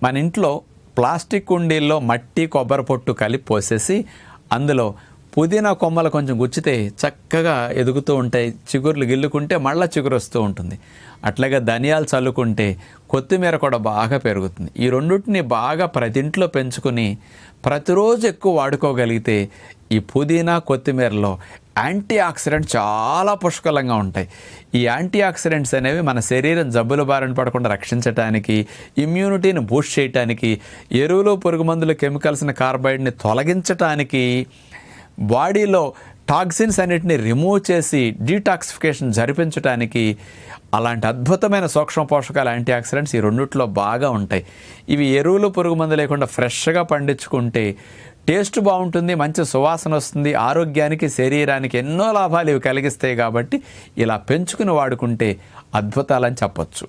మన ఇంట్లో ప్లాస్టిక్ కుండీల్లో మట్టి కొబ్బరి పొట్టు కలిపి పోసేసి అందులో పుదీనా కొమ్మలు కొంచెం గుచ్చితే చక్కగా ఎదుగుతూ ఉంటాయి. చిగుర్లు గిల్లుకుంటే మళ్ళీ చిగురు వస్తూ ఉంటుంది. అట్లాగే ధనియాలు చల్లుకుంటే కొత్తిమీర కూడా బాగా పెరుగుతుంది. ఈ రెండింటిని బాగా ప్రతి ఇంట్లో పెంచుకుని ప్రతిరోజు ఎక్కువ వాడుకోగలిగితే ఈ పుదీనా కొత్తిమీరలో యాంటీ ఆక్సిడెంట్స్ చాలా పుష్కలంగా ఉంటాయి. ఈ యాంటీ ఆక్సిడెంట్స్ అనేవి మన శరీరం జబ్బుల బారిన పడకుండా రక్షించడానికి, ఇమ్యూనిటీని బూస్ట్ చేయడానికి, ఎరువులు పురుగు మందులు కెమికల్స్ని కార్బైడ్ని తొలగించడానికి, బాడీలో టాక్సిన్స్ అన్నిటిని రిమూవ్ చేసి డీటాక్సిఫికేషన్ జరిపించడానికి అలాంటి అద్భుతమైన సూక్ష్మ పోషకాలు యాంటీ ఆక్సిడెంట్స్ ఈ రెండిట్లో బాగా ఉంటాయి. ఇవి ఎరువులు పురుగు మందు లేకుండా ఫ్రెష్గా పండించుకుంటే టేస్ట్ బాగుంటుంది, మంచి సువాసన వస్తుంది, ఆరోగ్యానికి శరీరానికి ఎన్నో లాభాలు ఇవి కలిగిస్తాయి. కాబట్టి ఇలా పెంచుకుని వాడుకుంటే అద్భుతాలని చెప్పొచ్చు.